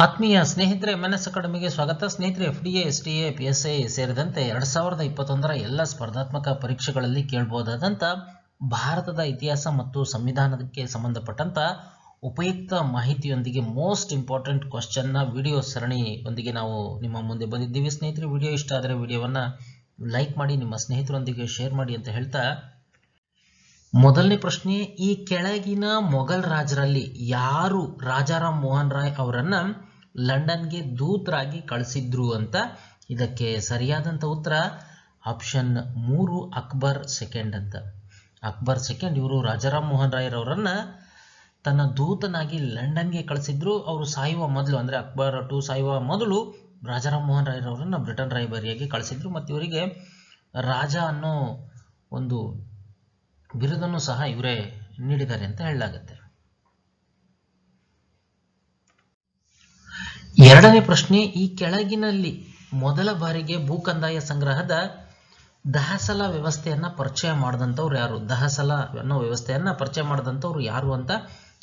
ಆತ್ಮೀಯ ಸ್ನೇಹಿತರೆ, MNS ಅಕಾಡೆಮಿಗೆ ಸ್ವಾಗತ. ಸ್ನೇಹಿತರೆ, FDA, STA, PSI ಸೇರಿದಂತೆ 2021ರ ಎಲ್ಲ ಸ್ಪರ್ಧಾತ್ಮಕ ಪರೀಕ್ಷೆಗಳಲ್ಲಿ ಕೇಳಬಹುದಾದಂಥ ಭಾರತದ ಇತಿಹಾಸ ಮತ್ತು ಸಂವಿಧಾನಕ್ಕೆ ಸಂಬಂಧಪಟ್ಟಂತ ಉಪಯುಕ್ತ ಮಾಹಿತಿಯೊಂದಿಗೆ ಮೋಸ್ಟ್ ಇಂಪಾರ್ಟೆಂಟ್ ಕ್ವಶನ್ನ ವಿಡಿಯೋ ಸರಣಿಯೊಂದಿಗೆ ನಾವು ನಿಮ್ಮ ಮುಂದೆ ಬಂದಿದ್ದೀವಿ. ಸ್ನೇಹಿತರೆ, ವಿಡಿಯೋ ಇಷ್ಟ ಆದರೆ ವಿಡಿಯೋವನ್ನು ಲೈಕ್ ಮಾಡಿ, ನಿಮ್ಮ ಸ್ನೇಹಿತರೊಂದಿಗೆ ಶೇರ್ ಮಾಡಿ ಅಂತ ಹೇಳ್ತಾ, ಮೊದಲನೇ ಪ್ರಶ್ನೆ, ಈ ಕೆಳಗಿನ ಮೊಘಲ್ ರಾಜರಲ್ಲಿ ಯಾರು ರಾಜಾರಾಮ್ ಮೋಹನ್ ರಾಯ್ ಅವರನ್ನ ಲಂಡನ್ಗೆ ದೂತರಾಗಿ ಕಳಿಸಿದ್ರು ಅಂತ. ಇದಕ್ಕೆ ಸರಿಯಾದಂಥ ಉತ್ತರ ಆಪ್ಷನ್ 3, ಅಕ್ಬರ್ ಸೆಕೆಂಡ್ ಅಂತ. ಅಕ್ಬರ್ ಸೆಕೆಂಡ್ ಇವರು ರಾಜಾರಾಮ್ ಮೋಹನ್ ರಾಯ್ ಅವರನ್ನ ತನ್ನ ದೂತನಾಗಿ ಲಂಡನ್ಗೆ ಕಳಿಸಿದ್ರು. ಅವರು ಸಾಯುವ ಮೊದಲು, ಅಂದರೆ ಅಕ್ಬರ್ ಟು ಸಾಯುವ ಮೊದಲು ರಾಜಾರಾಮ್ ಮೋಹನ್ ರಾಯ್ ಅವರನ್ನ ಬ್ರಿಟನ್ ರಾಯಭಾರಿಯಾಗಿ ಕಳಿಸಿದ್ರು ಮತ್ತು ಇವರಿಗೆ ರಾಜ ಅನ್ನೋ ಒಂದು ಬಿರುದನ್ನು ಸಹ ಇವರೇ ನೀಡಿದ್ದಾರೆ ಅಂತ ಹೇಳಲಾಗುತ್ತೆ. ಎರಡನೇ ಪ್ರಶ್ನೆ, ಈ ಕೆಳಗಿನಲ್ಲಿ ಮೊದಲ ಬಾರಿಗೆ ಭೂಕಂದಾಯ ಸಂಗ್ರಹದ ದಹಸಲ ವ್ಯವಸ್ಥೆಯನ್ನ ಪರಿಚಯ ಮಾಡಿದಂಥವ್ರು ಯಾರು? ದಹಸಲ ಅನ್ನೋ ವ್ಯವಸ್ಥೆಯನ್ನ ಪರಿಚಯ ಮಾಡಿದಂಥವ್ರು ಯಾರು ಅಂತ.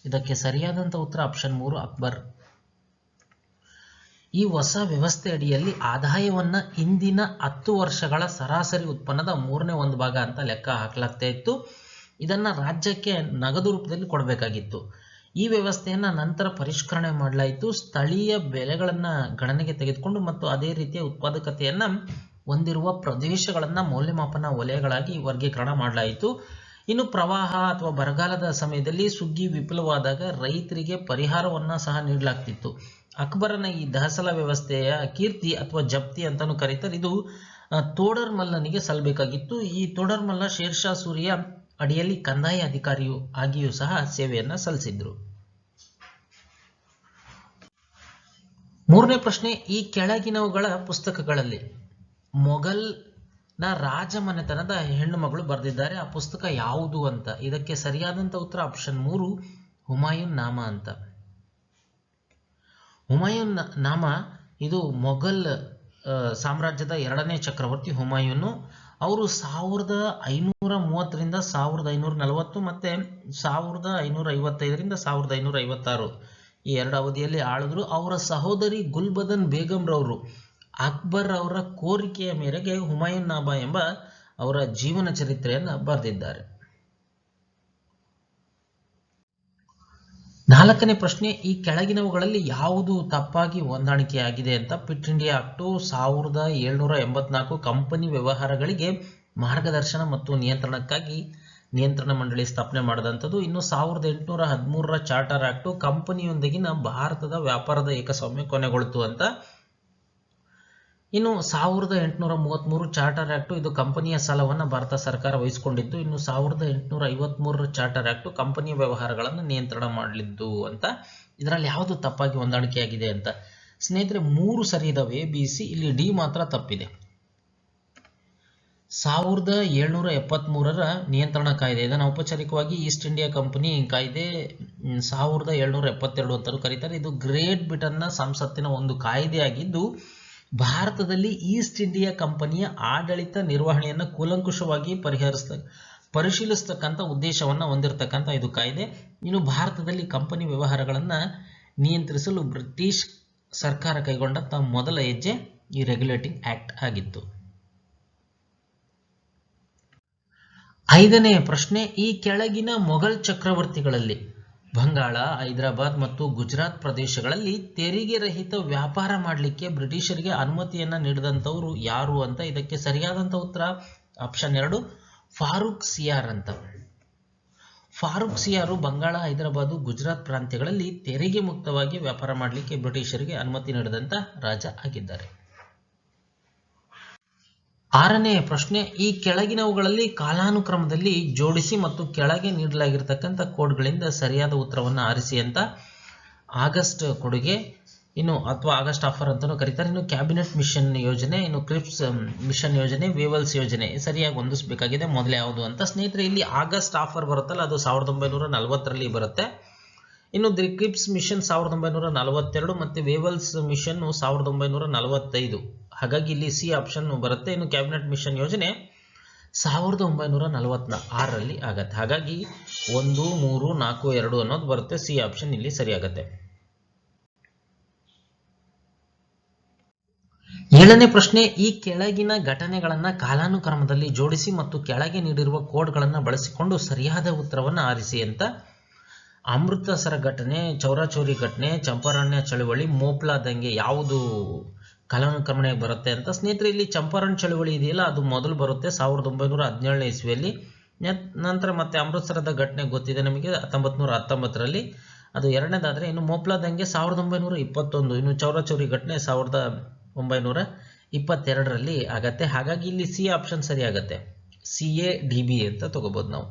ಇದಕ್ಕೆ ಸರಿಯಾದಂಥ ಉತ್ತರ ಆಪ್ಷನ್ 3, ಅಕ್ಬರ್. ಈ ಹೊಸ ವ್ಯವಸ್ಥೆ ಅಡಿಯಲ್ಲಿ ಆದಾಯವನ್ನ ಇಂದಿನ 10 ವರ್ಷಗಳ ಸರಾಸರಿ ಉತ್ಪನ್ನದ 1/3 ಭಾಗ ಅಂತ ಲೆಕ್ಕ ಹಾಕಲಾಗ್ತಾ ಇತ್ತು. ಇದನ್ನ ರಾಜ್ಯಕ್ಕೆ ನಗದು ರೂಪದಲ್ಲಿ ಕೊಡಬೇಕಾಗಿತ್ತು. ಈ ವ್ಯವಸ್ಥೆಯನ್ನ ನಂತರ ಪರಿಷ್ಕರಣೆ ಮಾಡಲಾಯಿತು. ಸ್ಥಳೀಯ ಬೆಲೆಗಳನ್ನ ಗಣನೆಗೆ ತೆಗೆದುಕೊಂಡು ಮತ್ತು ಅದೇ ರೀತಿಯ ಉತ್ಪಾದಕತೆಯನ್ನ ಹೊಂದಿರುವ ಪ್ರದೇಶಗಳನ್ನ ಮೌಲ್ಯಮಾಪನ ವಲಯಗಳಾಗಿ ವರ್ಗೀಕರಣ ಮಾಡಲಾಯಿತು. ಇನ್ನು ಪ್ರವಾಹ ಅಥವಾ ಬರಗಾಲದ ಸಮಯದಲ್ಲಿ ಸುಗ್ಗಿ ವಿಫಲವಾದಾಗ ರೈತರಿಗೆ ಪರಿಹಾರವನ್ನ ಸಹ ನೀಡಲಾಗ್ತಿತ್ತು. ಅಕ್ಬರನ ಈ ದಹಸಲ ವ್ಯವಸ್ಥೆಯ ಕೀರ್ತಿ ಅಥವಾ ಜಪ್ತಿ ಅಂತಾನು ಕರೀತಾರೆ. ಇದು ತೋಡರ್ ಮಲ್ಲನಿಗೆ ಸಲ್ಲಬೇಕಾಗಿತ್ತು. ಈ ತೋಡರ್ ಮಲ್ಲ ಶೇರ್ ಶಾ ಸೂರಿಯ ಅಡಿಯಲ್ಲಿ ಕಂದಾಯ ಅಧಿಕಾರಿಯು ಆಗಿಯೂ ಸಹ ಸೇವೆಯನ್ನ ಸಲ್ಲಿಸಿದ್ರು. ಮೂರನೇ ಪ್ರಶ್ನೆ, ಈ ಕೆಳಗಿನವುಗಳ ಪುಸ್ತಕಗಳಲ್ಲಿ ಮೊಘಲ್ನ ರಾಜಮನೆತನದ ಹೆಣ್ಣು ಮಗಳು ಬರೆದಿದ್ದಾರೆ. ಆ ಪುಸ್ತಕ ಯಾವುದು ಅಂತ. ಇದಕ್ಕೆ ಸರಿಯಾದಂಥ ಉತ್ತರ ಆಪ್ಷನ್ 3, ಹುಮಾಯೂನ್ ನಾಮ ಅಂತ. ಹುಮಾಯೂನ್ ನಾಮ ಇದು ಮೊಘಲ್ ಸಾಮ್ರಾಜ್ಯದ 2ನೇ ಚಕ್ರವರ್ತಿ ಹುಮಾಯೂನ್. ಅವರು 1530ರಿಂದ 1540 ಮತ್ತೆ 1555ರಿಂದ 1556 ಈ 2 ಅವಧಿಯಲ್ಲಿ ಆಳಿದ್ರು. ಅವರ ಸಹೋದರಿ ಗುಲ್ಬದನ್ ಬೇಗಂ ರವರು ಅಕ್ಬರ್ ಅವರ ಕೋರಿಕೆಯ ಮೇರೆಗೆ ಹುಮಾಯೂನ್ ನಾಮ ಎಂಬ ಅವರ ಜೀವನ ಚರಿತ್ರೆಯನ್ನು ಬರೆದಿದ್ದಾರೆ. 4ನೇ ಪ್ರಶ್ನೆ, ಈ ಕೆಳಗಿನವುಗಳಲ್ಲಿ ಯಾವುದು ತಪ್ಪಾಗಿ ಹೊಂದಾಣಿಕೆಯಾಗಿದೆ ಅಂತ. ಕ್ವಿಟ್ ಇಂಡಿಯಾ ಆಕ್ಟ್ 1784 ಕಂಪನಿ ವ್ಯವಹಾರಗಳಿಗೆ ಮಾರ್ಗದರ್ಶನ ಮತ್ತು ನಿಯಂತ್ರಣಕ್ಕಾಗಿ ನಿಯಂತ್ರಣ ಮಂಡಳಿ ಸ್ಥಾಪನೆ ಮಾಡಿದಂಥದ್ದು. ಇನ್ನು 1813ರ ಚಾರ್ಟರ್ ಆಕ್ಟ್ ಕಂಪನಿಯೊಂದಿಗಿನ ಭಾರತದ ವ್ಯಾಪಾರದ ಏಕಸ್ವಾಮ್ಯ ಕೊನೆಗೊಳಿತು ಅಂತ. ಇನ್ನು 1833 ಚಾರ್ಟರ್ ಆಕ್ಟ್ ಇದು ಕಂಪನಿಯ ಸಾಲವನ್ನು ಭಾರತ ಸರ್ಕಾರ ವಹಿಸಿಕೊಂಡಿದ್ದು. ಇನ್ನು 1853ರ ಚಾರ್ಟರ್ ಆಕ್ಟ್ ಕಂಪನಿಯ ವ್ಯವಹಾರಗಳನ್ನು ನಿಯಂತ್ರಣ ಮಾಡಲಿದ್ದು ಅಂತ. ಇದರಲ್ಲಿ ಯಾವುದು ತಪ್ಪಾಗಿ ಹೊಂದಾಣಿಕೆಯಾಗಿದೆ ಅಂತ. ಸ್ನೇಹಿತರೆ, 3 ಸರಿ ಇದಾವೆ, ABC. ಇಲ್ಲಿ ಡಿ ಮಾತ್ರ ತಪ್ಪಿದೆ. 1773ರ ನಿಯಂತ್ರಣ ಕಾಯ್ದೆ, ಇದನ್ನು ಔಪಚಾರಿಕವಾಗಿ ಈಸ್ಟ್ ಇಂಡಿಯಾ ಕಂಪನಿ ಕಾಯ್ದೆ 1772 ಅಂತಲೂ ಕರೀತಾರೆ. ಇದು ಗ್ರೇಟ್ ಬ್ರಿಟನ್ನ ಸಂಸತ್ತಿನ ಒಂದು ಕಾಯ್ದೆಯಾಗಿದ್ದು ಭಾರತದಲ್ಲಿ ಈಸ್ಟ್ ಇಂಡಿಯಾ ಕಂಪನಿಯ ಆಡಳಿತ ನಿರ್ವಹಣೆಯನ್ನು ಕೂಲಂಕುಷವಾಗಿ ಪರಿಶೀಲಿಸತಕ್ಕಂಥ ಉದ್ದೇಶವನ್ನು ಹೊಂದಿರತಕ್ಕಂಥ ಇದು ಕಾಯ್ದೆ. ಇನ್ನು ಭಾರತದಲ್ಲಿ ಕಂಪನಿ ವ್ಯವಹಾರಗಳನ್ನು ನಿಯಂತ್ರಿಸಲು ಬ್ರಿಟಿಷ್ ಸರ್ಕಾರ ಕೈಗೊಂಡಂತ ಮೊದಲ ಹೆಜ್ಜೆ ಈ ರೆಗ್ಯುಲೇಟಿಂಗ್ ಆಕ್ಟ್ ಆಗಿತ್ತು. 5ನೇ ಪ್ರಶ್ನೆ, ಈ ಕೆಳಗಿನ ಮೊಘಲ್ ಚಕ್ರವರ್ತಿಗಳಲ್ಲಿ ಬಂಗಾಳ, ಹೈದರಾಬಾದ್ ಮತ್ತು ಗುಜರಾತ್ ಪ್ರದೇಶಗಳಲ್ಲಿ ತೆರಿಗೆ ರಹಿತ ವ್ಯಾಪಾರ ಮಾಡಲಿಕ್ಕೆ ಬ್ರಿಟಿಷರಿಗೆ ಅನುಮತಿಯನ್ನ ನೀಡಿದಂಥವ್ರು ಯಾರು ಅಂತ. ಇದಕ್ಕೆ ಸರಿಯಾದಂಥ ಉತ್ತರ ಆಪ್ಷನ್ 2, ಫಾರೂಕ್ ಸಿಯಾರ್ ಅಂತ. ಫಾರೂಕ್ ಸಿಯಾರು ಬಂಗಾಳ, ಹೈದರಾಬಾದ್, ಗುಜರಾತ್ ಪ್ರಾಂತ್ಯಗಳಲ್ಲಿ ತೆರಿಗೆ ಮುಕ್ತವಾಗಿ ವ್ಯಾಪಾರ ಮಾಡಲಿಕ್ಕೆ ಬ್ರಿಟಿಷರಿಗೆ ಅನುಮತಿ ನೀಡಿದಂಥ ರಾಜ ಆಗಿದ್ದಾರೆ. 6ನೇ ಪ್ರಶ್ನೆ, ಈ ಕೆಳಗಿನವುಗಳಲ್ಲಿ ಕಾಲಾನುಕ್ರಮದಲ್ಲಿ ಜೋಡಿಸಿ ಮತ್ತು ಕೆಳಗೆ ನೀಡಲಾಗಿರ್ತಕ್ಕಂಥ ಕೋಡ್ಗಳಿಂದ ಸರಿಯಾದ ಉತ್ತರವನ್ನು ಆರಿಸಿ ಅಂತ. ಆಗಸ್ಟ್ ಕೊಡುಗೆ, ಇನ್ನು ಅಥವಾ ಆಗಸ್ಟ್ ಆಫರ್ ಅಂತಲೂ ಕರೀತಾರೆ. ಇನ್ನು ಕ್ಯಾಬಿನೆಟ್ ಮಿಷನ್ ಯೋಜನೆ, ಇನ್ನು ಕ್ರಿಪ್ಸ್ ಮಿಷನ್ ಯೋಜನೆ, ವೇವಲ್ಸ್ ಯೋಜನೆ ಸರಿಯಾಗಿ ಹೊಂದಿಸಬೇಕಾಗಿದೆ. ಮೊದಲು ಯಾವುದು ಅಂತ. ಸ್ನೇಹಿತರೆ, ಇಲ್ಲಿ ಆಗಸ್ಟ್ ಆಫರ್ ಬರುತ್ತಲ್ಲ, ಅದು 1940ರಲ್ಲಿ ಬರುತ್ತೆ. ಇನ್ನು ದಿ ಕ್ರಿಪ್ಸ್ ಮಿಷನ್ 1942 ಮತ್ತು ವೇವಲ್ಸ್ ಮಿಷನ್ 1945. ಹಾಗಾಗಿ ಇಲ್ಲಿ ಸಿ ಆಪ್ಷನ್ ಬರುತ್ತೆ. ಇನ್ನು ಕ್ಯಾಬಿನೆಟ್ ಮಿಷನ್ ಯೋಜನೆ 1946ರಲ್ಲಿ ಆಗತ್ತೆ. ಹಾಗಾಗಿ 1, 3, 4, 2 ಅನ್ನೋದು ಬರುತ್ತೆ. ಸಿ ಆಪ್ಷನ್ ಇಲ್ಲಿ ಸರಿಯಾಗತ್ತೆ. ಏಳನೇ ಪ್ರಶ್ನೆ, ಈ ಕೆಳಗಿನ ಘಟನೆಗಳನ್ನ ಕಾಲಾನುಕ್ರಮದಲ್ಲಿ ಜೋಡಿಸಿ ಮತ್ತು ಕೆಳಗೆ ನೀಡಿರುವ ಕೋಡ್ಗಳನ್ನು ಬಳಸಿಕೊಂಡು ಸರಿಯಾದ ಉತ್ತರವನ್ನು ಆರಿಸಿ ಅಂತ. ಅಮೃತಸರ ಘಟನೆ, ಚೌರಾಚೌರಿ ಘಟನೆ, ಚಂಪಾರಣ್ಯ ಚಳುವಳಿ, ಮೋಪ್ಲಾ ದಂಗೆ ಯಾವುದು ಕಾಲಾನುಕ್ರಮಣೆಗೆ ಬರುತ್ತೆ ಅಂತ. ಸ್ನೇಹಿತರೆ, ಇಲ್ಲಿ ಚಂಪಾರಣ್ ಚಳುವಳಿ ಇದೆಯಲ್ಲ, ಅದು ಮೊದಲು ಬರುತ್ತೆ 1917ನೇ ಇಸ್ವಿಯಲ್ಲಿ. ನಂತರ ಮತ್ತೆ ಅಮೃತಸರದ ಘಟನೆ ಗೊತ್ತಿದೆ ನಮಗೆ 1919ರಲ್ಲಿ, ಅದು ಎರಡನೇದಾದ್ರೆ. ಇನ್ನು ಮೋಪ್ಲಾ ದಂಗೆ 1921, ಇನ್ನು ಚೌರಾಚೌರಿ ಘಟನೆ 1922ರಲ್ಲಿ ಆಗತ್ತೆ. ಹಾಗಾಗಿ ಇಲ್ಲಿ ಸಿ ಆಪ್ಷನ್ ಸರಿ ಆಗತ್ತೆ. CADB ಅಂತ ತಗೋಬಹುದು ನಾವು.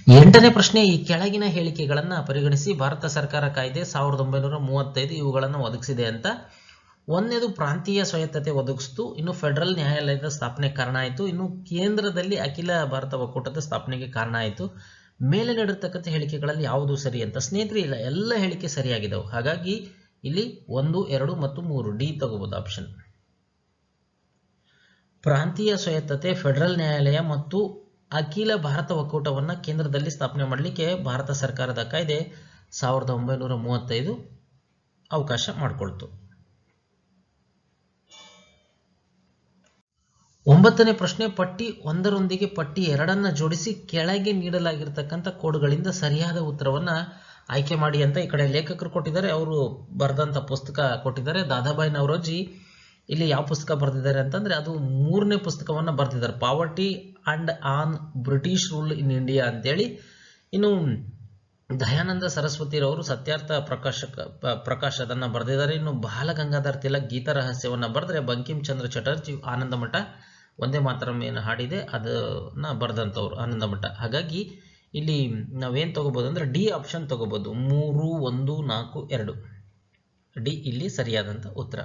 ಎಂಟನೇ ಪ್ರಶ್ನೆ, ಈ ಕೆಳಗಿನ ಹೇಳಿಕೆಗಳನ್ನ ಪರಿಗಣಿಸಿ. ಭಾರತ ಸರ್ಕಾರ ಕಾಯ್ದೆ 1935 ಇವುಗಳನ್ನು ಒದಗಿಸಿದೆ ಅಂತ. ಒಂದನೇದು ಪ್ರಾಂತೀಯ ಸ್ವಾಯತ್ತತೆ ಒದಗಿಸ್ತು, ಇನ್ನು ಫೆಡರಲ್ ನ್ಯಾಯಾಲಯದ ಸ್ಥಾಪನೆಗೆ ಕಾರಣ ಆಯಿತು, ಇನ್ನು ಕೇಂದ್ರದಲ್ಲಿ ಅಖಿಲ ಭಾರತ ಒಕ್ಕೂಟದ ಸ್ಥಾಪನೆಗೆ ಕಾರಣ ಆಯಿತು. ಮೇಲೆ ನೀಡಿರ್ತಕ್ಕಂಥ ಹೇಳಿಕೆಗಳಲ್ಲಿ ಯಾವುದು ಸರಿ ಅಂತ. ಸ್ನೇಹಿತರೆ, ಇಲ್ಲ, ಎಲ್ಲ ಹೇಳಿಕೆ ಸರಿಯಾಗಿದ್ದವು. ಹಾಗಾಗಿ ಇಲ್ಲಿ 1, 2 ಮತ್ತು 3 ಡಿ ತಗೋಬಹುದು ಆಪ್ಷನ್. ಪ್ರಾಂತೀಯ ಸ್ವಾಯತ್ತತೆ, ಫೆಡರಲ್ ನ್ಯಾಯಾಲಯ ಮತ್ತು ಅಖಿಲ ಭಾರತ ಒಕ್ಕೂಟವನ್ನು ಕೇಂದ್ರದಲ್ಲಿ ಸ್ಥಾಪನೆ ಮಾಡಲಿಕ್ಕೆ ಭಾರತ ಸರ್ಕಾರದ ಕಾಯ್ದೆ 1935 ಅವಕಾಶ ಮಾಡಿಕೊಳ್ತು. 9ನೇ ಪ್ರಶ್ನೆ, ಪಟ್ಟಿ 1ರೊಂದಿಗೆ ಪಟ್ಟಿ 2ಅನ್ನ ಜೋಡಿಸಿ ಕೆಳಗೆ ನೀಡಲಾಗಿರ್ತಕ್ಕಂಥ ಕೋಡ್ಗಳಿಂದ ಸರಿಯಾದ ಉತ್ತರವನ್ನ ಆಯ್ಕೆ ಮಾಡಿ ಅಂತ. ಈ ಕಡೆ ಲೇಖಕರು ಕೊಟ್ಟಿದ್ದಾರೆ, ಅವರು ಬರೆದಂಥ ಪುಸ್ತಕ ಕೊಟ್ಟಿದ್ದಾರೆ. ದಾದಾಬಾಯಿ ನವರೋಜಿ ಇಲ್ಲಿ ಯಾವ ಪುಸ್ತಕ ಬರೆದಿದ್ದಾರೆ ಅಂತಂದ್ರೆ, ಅದು 3ನೇ ಪುಸ್ತಕವನ್ನ ಬರೆದಿದ್ದಾರೆ, poverty and on British rule in India ಅಂತೇಳಿ. ಇನ್ನು ದಯಾನಂದ ಸರಸ್ವತಿರವರು ಸತ್ಯಾರ್ಥ ಪ್ರಕಾಶ ಅದನ್ನ ಬರೆದಿದ್ದಾರೆ. ಇನ್ನು ಬಾಲಗಂಗಾಧರ್ ತಿಲಕ್ ಗೀತಾ ರಹಸ್ಯವನ್ನ ಬರೆದ್ರೆ, ಬಂಕಿಂ ಚಂದ್ರ ಚಟರ್ಜಿ ಆನಂದ ಮಠ ಒಂದೇ ಮಾತರಂ ಏನು ಹಾಡಿದೆ ಅದನ್ನ ಬರೆದಂಥವ್ರು ಆನಂದ ಮಠ. ಹಾಗಾಗಿ ಇಲ್ಲಿ ನಾವೇನ್ ತಗೋಬಹುದು ಅಂದ್ರೆ ಡಿ ಆಪ್ಷನ್ ತಗೋಬಹುದು. 3, 1, 4, 2 ಡಿ ಇಲ್ಲಿ ಸರಿಯಾದಂತ ಉತ್ತರ.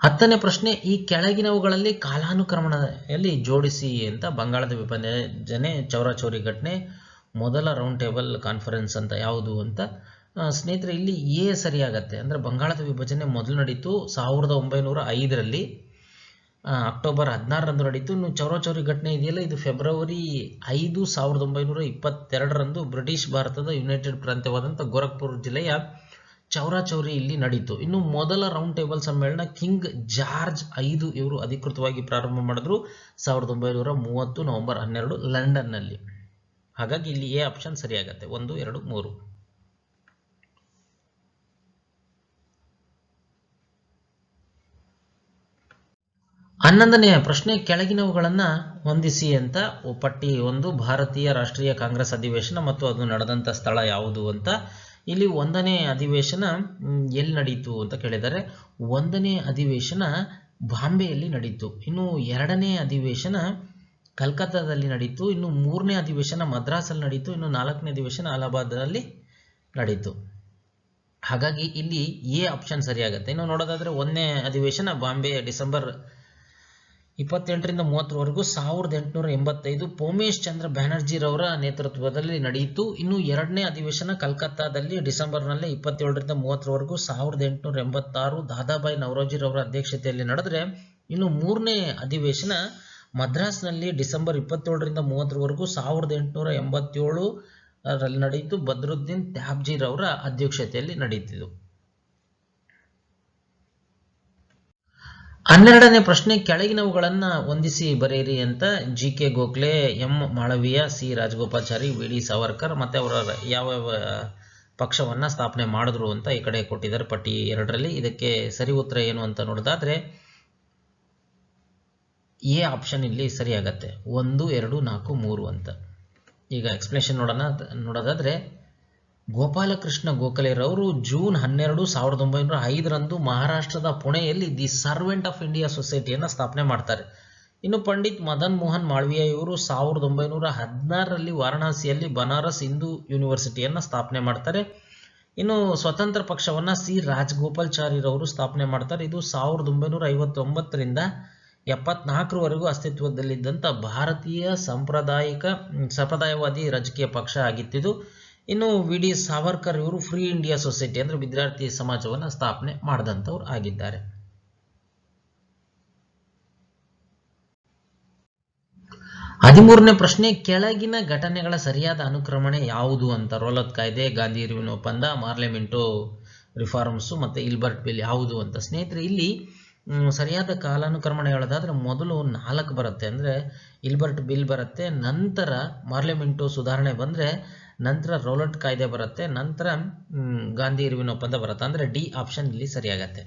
10ನೇ ಪ್ರಶ್ನೆ, ಈ ಕೆಳಗಿನವುಗಳಲ್ಲಿ ಕಾಲಾನುಕ್ರಮಣದಲ್ಲಿ ಜೋಡಿಸಿ ಅಂತ. ಬಂಗಾಳದ ವಿಭಜನೆ, ಚೌರಾಚೌರಿ ಘಟನೆ, ಮೊದಲ ರೌಂಡ್ ಟೇಬಲ್ ಕಾನ್ಫರೆನ್ಸ್ ಅಂತ ಯಾವುದು ಅಂತ. ಸ್ನೇಹಿತರೆ, ಇಲ್ಲಿ ಎ ಸರಿಯಾಗತ್ತೆ. ಅಂದ್ರೆ ಬಂಗಾಳದ ವಿಭಜನೆ ಮೊದಲು ನಡೀತು 1905ರಲ್ಲಿ, ಅಕ್ಟೋಬರ್ 16ರಂದು ನಡೀತು. ಇನ್ನು ಚೌರಾಚೌರಿ ಘಟನೆ ಇದೆಯಲ್ಲ, ಇದು ಫೆಬ್ರವರಿ 5, 1922ರಂದು ಬ್ರಿಟಿಷ್ ಭಾರತದ ಯುನೈಟೆಡ್ ಪ್ರಾಂತ್ಯವಾದಂಥ ಗೋರಖ್ಪುರ್ ಜಿಲ್ಲೆಯ ಚೌರಾಚೌರಿ ಇಲ್ಲಿ ನಡೀತು. ಇನ್ನು ಮೊದಲ ರೌಂಡ್ ಟೇಬಲ್ ಸಮ್ಮೇಳನ ಕಿಂಗ್ ಜಾರ್ಜ್ 5 ಇವರು ಅಧಿಕೃತವಾಗಿ ಪ್ರಾರಂಭ ಮಾಡಿದ್ರು 1930 ನವೆಂಬರ್ 12 ಲಂಡನ್ನಲ್ಲಿ. ಹಾಗಾಗಿ ಇಲ್ಲಿ ಎ ಆಪ್ಷನ್ ಸರಿಯಾಗತ್ತೆ. 1, 2, 3. 11ನೇ ಪ್ರಶ್ನೆ, ಕೆಳಗಿನವುಗಳನ್ನ ಹೊಂದಿಸಿ ಅಂತ. ಪಟ್ಟಿ 1 ಭಾರತೀಯ ರಾಷ್ಟ್ರೀಯ ಕಾಂಗ್ರೆಸ್ ಅಧಿವೇಶನ ಮತ್ತು ಅದು ನಡೆದಂತ ಸ್ಥಳ ಯಾವುದು ಅಂತ. ಇಲ್ಲಿ 1ನೇ ಅಧಿವೇಶನ ಎಲ್ಲಿ ನಡೀತು ಅಂತ ಕೇಳಿದ್ದಾರೆ. 1ನೇ ಅಧಿವೇಶನ ಬಾಂಬೆಯಲ್ಲಿ ನಡೀತು. ಇನ್ನು 2ನೇ ಅಧಿವೇಶನ ಕಲ್ಕತ್ತಾದಲ್ಲಿ ನಡೀತು. ಇನ್ನು 3ನೇ ಅಧಿವೇಶನ ಮದ್ರಾಸಲ್ಲಿ ನಡೀತು. ಇನ್ನು 4ನೇ ಅಧಿವೇಶನ ಅಲಹಾಬಾದ್ನಲ್ಲಿ ನಡೀತು. ಹಾಗಾಗಿ ಇಲ್ಲಿ ಎ ಆಪ್ಷನ್ ಸರಿಯಾಗತ್ತೆ. ಇನ್ನು ನೋಡೋದಾದ್ರೆ 1ನೇ ಅಧಿವೇಶನ ಬಾಂಬೆ ಡಿಸೆಂಬರ್ 28ರಿಂದ 30ರವರೆಗೂ 1885 ಪೋಮೇಶ್ ಚಂದ್ರ ಬ್ಯಾನರ್ಜಿರವರ ನೇತೃತ್ವದಲ್ಲಿ ನಡೆಯಿತು. ಇನ್ನು 2ನೇ ಅಧಿವೇಶನ ಕಲ್ಕತ್ತಾದಲ್ಲಿ ಡಿಸೆಂಬರ್ನಲ್ಲಿ 27ರಿಂದ 30ರವರೆಗೂ 1886 ದಾದಾಬಾಯಿ ನವರೋಜಿರವರ ಅಧ್ಯಕ್ಷತೆಯಲ್ಲಿ ನಡೆದರೆ, ಇನ್ನು 3ನೇ ಅಧಿವೇಶನ ಮದ್ರಾಸ್ನಲ್ಲಿ ಡಿಸೆಂಬರ್ 27ರಿಂದ 30ರವರೆಗೂ 1887ರಲ್ಲಿ ನಡೆಯಿತು. ಬದ್ರುದ್ದೀನ್ ತ್ಯಾಬ್ಜಿರವರ ಅಧ್ಯಕ್ಷತೆಯಲ್ಲಿ ನಡೆಯುತ್ತಿದ್ದು. 12ನೇ ಪ್ರಶ್ನೆ, ಕೆಳಗಿನವುಗಳನ್ನ ಹೊಂದಿಸಿ ಬರೆಯಿರಿ ಅಂತ. GK Gokhale, M Malaviya, C Rajagopalachari, VD Savarkar ಮತ್ತೆ ಅವರ ಯಾವ ಪಕ್ಷವನ್ನ ಸ್ಥಾಪನೆ ಮಾಡಿದ್ರು ಅಂತ ಈ ಕಡೆ ಕೊಟ್ಟಿದ್ದಾರೆ ಪಟ್ಟಿ 2ರಲ್ಲಿ. ಇದಕ್ಕೆ ಸರಿ ಉತ್ತರ ಏನು ಅಂತ ನೋಡೋದಾದ್ರೆ ಎ ಆಪ್ಷನ್ ಇಲ್ಲಿ ಸರಿಯಾಗತ್ತೆ. 1, 2, 4, 3 ಅಂತ. ಈಗ ಎಕ್ಸ್ಪ್ಲೇಷನ್ ನೋಡೋದಾದ್ರೆ ಗೋಪಾಲಕೃಷ್ಣ ಗೋಖಲೆರವರು ಜೂನ್ 12, 1905ರಂದು ಮಹಾರಾಷ್ಟ್ರದ ಪುಣೆಯಲ್ಲಿ ದಿ ಸರ್ವೆಂಟ್ ಆಫ್ ಇಂಡಿಯಾ ಸೊಸೈಟಿಯನ್ನು ಸ್ಥಾಪನೆ ಮಾಡ್ತಾರೆ. ಇನ್ನು ಪಂಡಿತ್ ಮದನ್ ಮೋಹನ್ ಮಾಳವೀಯ ಇವರು 1916ರಲ್ಲಿ ವಾರಣಾಸಿಯಲ್ಲಿ ಬನಾರಸ್ ಹಿಂದೂ ಯೂನಿವರ್ಸಿಟಿಯನ್ನು ಸ್ಥಾಪನೆ ಮಾಡ್ತಾರೆ. ಇನ್ನು ಸ್ವತಂತ್ರ ಪಕ್ಷವನ್ನ C ರಾಜಗೋಪಾಲಾಚಾರಿರವರು ಸ್ಥಾಪನೆ ಮಾಡ್ತಾರೆ. ಇದು 1959ರಿಂದ 74ರವರೆಗೂ ಅಸ್ತಿತ್ವದಲ್ಲಿದ್ದಂಥ ಭಾರತೀಯ ಸಂಪ್ರದಾಯವಾದಿ ರಾಜಕೀಯ ಪಕ್ಷ ಆಗಿತ್ತಿದು. ಇನ್ನು VD ಸಾವರ್ಕರ್ ಇವರು ಫ್ರೀ ಇಂಡಿಯಾ ಸೊಸೈಟಿ ಅಂದ್ರೆ ವಿದ್ಯಾರ್ಥಿ ಸಮಾಜವನ್ನು ಸ್ಥಾಪನೆ ಮಾಡಿದಂಥವ್ರು ಆಗಿದ್ದಾರೆ. 13ನೇ ಪ್ರಶ್ನೆ, ಕೆಳಗಿನ ಘಟನೆಗಳ ಸರಿಯಾದ ಅನುಕ್ರಮಣೆ ಯಾವುದು ಅಂತ. ರೌಲತ್ ಕಾಯ್ದೆ, ಗಾಂಧಿ ಇರ್ವಿನ್ ಒಪ್ಪಂದ, ಮಾರ್ಲೆಮೆಂಟೋ ರಿಫಾರ್ಮ್ಸ್ ಮತ್ತೆ ಇಲ್ಬರ್ಟ್ ಬಿಲ್ ಯಾವುದು ಅಂತ. ಸ್ನೇಹಿತರೆ, ಇಲ್ಲಿ ಸರಿಯಾದ ಕಾಲಾನುಕ್ರಮಣ ಹೇಳೋದಾದ್ರೆ ಮೊದಲು 4 ಬರುತ್ತೆ, ಅಂದ್ರೆ ಇಲ್ಬರ್ಟ್ ಬಿಲ್ ಬರುತ್ತೆ, ನಂತರ ಮಾರ್ಲೆಮೆಂಟೋ ಸುಧಾರಣೆ ಬಂದ್ರೆ, ನಂತರ ರೌಲಟ್ ಕಾಯ್ದೆ ಬರುತ್ತೆ, ನಂತರ ಗಾಂಧಿ ಇರ್ವಿನ್ ಒಪ್ಪಂದ ಬರುತ್ತೆ. ಅಂದ್ರೆ ಡಿ ಆಪ್ಷನ್ ಇಲ್ಲಿ ಸರಿಯಾಗತ್ತೆ.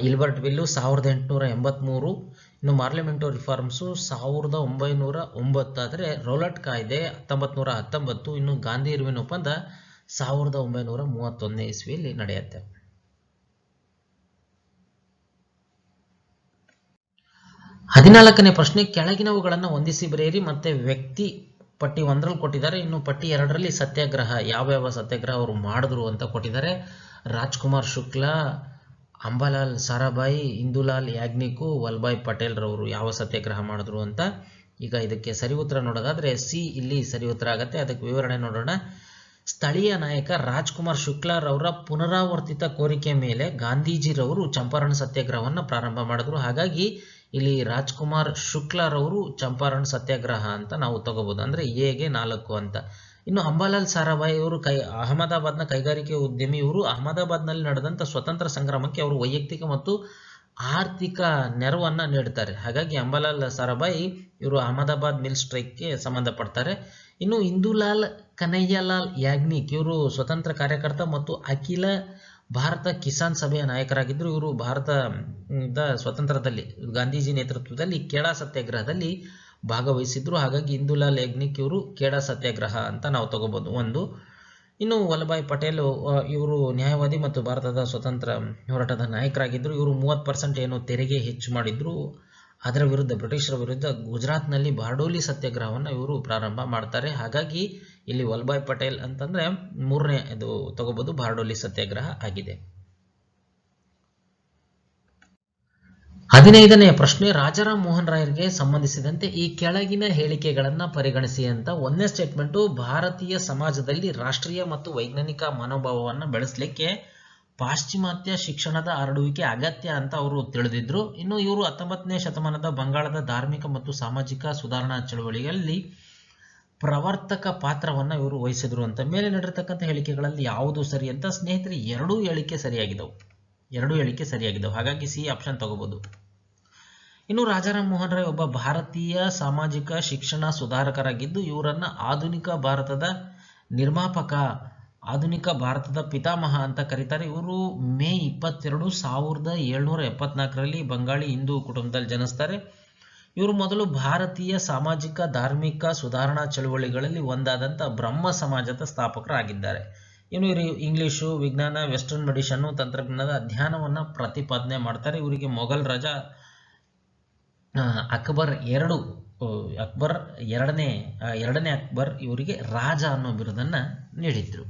ಇಲ್ಬರ್ಟ್ ಬಿಲ್ಲು 1883, ಇನ್ನು ಮಾರ್ಲೆಮೆಂಟೋ ರಿಫಾರ್ಮ್ಸು 1909, ಆದರೆ ರೌಲಟ್ ಕಾಯ್ದೆ 1919, ಇನ್ನು ಗಾಂಧಿ ಇರ್ವಿನ್ ಒಪ್ಪಂದ 1931 ಇಸ್ವಿಯಲ್ಲಿ ನಡೆಯುತ್ತೆ. 14ನೇ ಪ್ರಶ್ನೆ, ಕೆಳಗಿನವುಗಳನ್ನು ಹೊಂದಿಸಿ ಬರೆಯಿರಿ ಮತ್ತೆ ವ್ಯಕ್ತಿ ಪಟ್ಟಿ 1ರಲ್ಲಿ ಕೊಟ್ಟಿದ್ದಾರೆ, ಇನ್ನು ಪಟ್ಟಿ 2ರಲ್ಲಿ ಸತ್ಯಾಗ್ರಹ ಯಾವ್ಯಾವ ಸತ್ಯಾಗ್ರಹ ಅವರು ಮಾಡಿದ್ರು ಅಂತ ಕೊಟ್ಟಿದ್ದಾರೆ. ರಾಜ್ಕುಮಾರ್ ಶುಕ್ಲಾ, ಅಂಬಾಲಾಲ್ ಸಾರಾಭಾಯಿ, ಇಂದುಲಾಲ್ ಯಾಗ್ನಿಕ್, ವಲ್ಲಭಾಯ್ ಪಟೇಲ್ ರವರು ಯಾವ ಸತ್ಯಾಗ್ರಹ ಮಾಡಿದ್ರು ಅಂತ. ಈಗ ಇದಕ್ಕೆ ಸರಿ ಉತ್ತರ ನೋಡೋದಾದ್ರೆ ಸಿ ಇಲ್ಲಿ ಸರಿ ಉತ್ತರ ಆಗತ್ತೆ. ಅದಕ್ಕೆ ವಿವರಣೆ ನೋಡೋಣ. ಸ್ಥಳೀಯ ನಾಯಕ ರಾಜ್ಕುಮಾರ್ ಶುಕ್ಲಾರವರ ಪುನರಾವರ್ತಿತ ಕೋರಿಕೆ ಮೇಲೆ ಗಾಂಧೀಜಿರವರು ಚಂಪಾರಣ ಸತ್ಯಾಗ್ರಹವನ್ನು ಪ್ರಾರಂಭ ಮಾಡಿದ್ರು. ಹಾಗಾಗಿ ಇಲ್ಲಿ ರಾಜ್ಕುಮಾರ್ ಶುಕ್ಲಾರವರು ಚಂಪಾರಣ ಸತ್ಯಾಗ್ರಹ ಅಂತ ನಾವು ತಗೋಬಹುದು. ಅಂದ್ರೆ ಎಗೆ 4 ಅಂತ. ಇನ್ನು ಅಂಬಾಲಾಲ್ ಸಾರಾಭಾಯಿ ಅವರು ಅಹಮದಾಬಾದ್ನ ಕೈಗಾರಿಕೆ ಉದ್ಯಮಿ. ಇವರು ಅಹಮದಾಬಾದ್ನಲ್ಲಿ ನಡೆದಂತ ಸ್ವತಂತ್ರ ಸಂಗ್ರಾಮಕ್ಕೆ ಅವರು ವೈಯಕ್ತಿಕ ಮತ್ತು ಆರ್ಥಿಕ ನೆರವನ್ನ ನೀಡುತ್ತಾರೆ. ಹಾಗಾಗಿ ಅಂಬಾಲಾಲ್ ಸಾರಾಭಾಯಿ ಇವರು ಅಹಮದಾಬಾದ್ ಮಿಲ್ ಸ್ಟ್ರೈಕ್ಗೆ ಸಂಬಂಧಪಡ್ತಾರೆ. ಇನ್ನು ಇಂದುಲಾಲ್ ಕನಯ್ಯಲಾಲ್ ಯಾಗ್ನಿಕ್ ಇವರು ಸ್ವತಂತ್ರ ಕಾರ್ಯಕರ್ತ ಮತ್ತು ಅಖಿಲ ಭಾರತ ಕಿಸಾನ್ ಸಭೆಯ ನಾಯಕರಾಗಿದ್ದರು. ಇವರು ಭಾರತದ ಸ್ವತಂತ್ರದಲ್ಲಿ ಗಾಂಧೀಜಿ ನೇತೃತ್ವದಲ್ಲಿ ಖೇಡಾ ಸತ್ಯಾಗ್ರಹದಲ್ಲಿ ಭಾಗವಹಿಸಿದ್ರು. ಹಾಗಾಗಿ ಇಂದುಲಾಲ್ ಯಾಗ್ನಿಕ್ ಇವರು ಖೇಡಾ ಸತ್ಯಾಗ್ರಹ ಅಂತ ನಾವು ತಗೋಬಹುದು 1. ಇನ್ನು ವಲ್ಲಭಾಯ್ ಪಟೇಲ್ ಇವರು ನ್ಯಾಯವಾದಿ ಮತ್ತು ಭಾರತದ ಸ್ವತಂತ್ರ ಹೋರಾಟದ ನಾಯಕರಾಗಿದ್ದರು. ಇವರು 30% ಏನು ತೆರಿಗೆ ಹೆಚ್ಚು ಮಾಡಿದ್ರು. ಅದರ ವಿರುದ್ಧ ಬ್ರಿಟಿಷರ ವಿರುದ್ಧ ಗುಜರಾತ್ನಲ್ಲಿ ಬಾರ್ಡೋಲಿ ಸತ್ಯಾಗ್ರಹವನ್ನು ಇವರು ಪ್ರಾರಂಭ ಮಾಡ್ತಾರೆ. ಹಾಗಾಗಿ ಇಲ್ಲಿ ವಲ್ಲಭಾಯ್ ಪಟೇಲ್ ಅಂತಂದ್ರೆ 3ನೇ ಇದು ತಗೋಬಹುದು, ಬಾರ್ಡೋಲಿ ಸತ್ಯಾಗ್ರಹ ಆಗಿದೆ. 15ನೇ ಪ್ರಶ್ನೆ, ರಾಜಾರಾಮ್ ಮೋಹನ್ ರಾಯರ್ಗೆ ಸಂಬಂಧಿಸಿದಂತೆ ಈ ಕೆಳಗಿನ ಹೇಳಿಕೆಗಳನ್ನ ಪರಿಗಣಿಸಿ ಅಂತ. 1ನೇ ಸ್ಟೇಟ್ಮೆಂಟು, ಭಾರತೀಯ ಸಮಾಜದಲ್ಲಿ ರಾಷ್ಟ್ರೀಯ ಮತ್ತು ವೈಜ್ಞಾನಿಕ ಮನೋಭಾವವನ್ನು ಬೆಳೆಸಲಿಕ್ಕೆ ಪಾಶ್ಚಿಮಾತ್ಯ ಶಿಕ್ಷಣದ ಹರಡುವಿಕೆ ಅಗತ್ಯ ಅಂತ ಅವರು ತಿಳಿದಿದ್ರು. ಇನ್ನು ಇವರು 19ನೇ ಶತಮಾನದ ಬಂಗಾಳದ ಧಾರ್ಮಿಕ ಮತ್ತು ಸಾಮಾಜಿಕ ಸುಧಾರಣಾ ಚಳವಳಿಯಲ್ಲಿ ಪ್ರವರ್ತಕ ಪಾತ್ರವನ್ನ ಇವರು ವಹಿಸಿದ್ರು ಅಂತ. ಮೇಲೆ ನಡೆದಿರ್ತಕ್ಕಂಥ ಹೇಳಿಕೆಗಳಲ್ಲಿ ಯಾವುದು ಸರಿ ಅಂತ. ಸ್ನೇಹಿತರೆ, 2 ಹೇಳಿಕೆ ಸರಿಯಾಗಿದ್ದವು. ಹಾಗಾಗಿ ಸಿ ಆಪ್ಷನ್ ತಗೋಬಹುದು. ಇನ್ನು ರಾಜಾರಾಮ್ ಮೋಹನ್ ರಾಯ್ ಒಬ್ಬ ಭಾರತೀಯ ಸಾಮಾಜಿಕ ಶಿಕ್ಷಣ ಸುಧಾರಕರಾಗಿದ್ದು ಇವರನ್ನ ಆಧುನಿಕ ಭಾರತದ ನಿರ್ಮಾಪಕ, ಆಧುನಿಕ ಭಾರತದ ಪಿತಾಮಹ ಅಂತ ಕರೀತಾರೆ. ಇವರು ಮೇ 22, 1774ರಲ್ಲಿ ಬಂಗಾಳಿ ಹಿಂದೂ ಕುಟುಂಬದಲ್ಲಿ ಜನಿಸ್ತಾರೆ. ಇವರು ಮೊದಲು ಭಾರತೀಯ ಸಾಮಾಜಿಕ ಧಾರ್ಮಿಕ ಸುಧಾರಣಾ ಚಳುವಳಿಗಳಲ್ಲಿ ಒಂದಾದಂಥ ಬ್ರಹ್ಮ ಸಮಾಜದ ಸ್ಥಾಪಕರಾಗಿದ್ದಾರೆ. ಇನ್ನು ಇವರು ಇಂಗ್ಲಿಷು, ವಿಜ್ಞಾನ, ವೆಸ್ಟರ್ನ್ ಮೆಡಿಷನ್ ತಂತ್ರಜ್ಞಾನದ ಅಧ್ಯಯನವನ್ನು ಪ್ರತಿಪಾದನೆ ಮಾಡ್ತಾರೆ. ಇವರಿಗೆ ಮೊಘಲ್ ರಾಜ ಅಕ್ಬರ್ ಎರಡನೇ ಅಕ್ಬರ್ ಇವರಿಗೆ ರಾಜ ಅನ್ನೋ ಬಿರುದನ್ನ ನೀಡಿದ್ರು.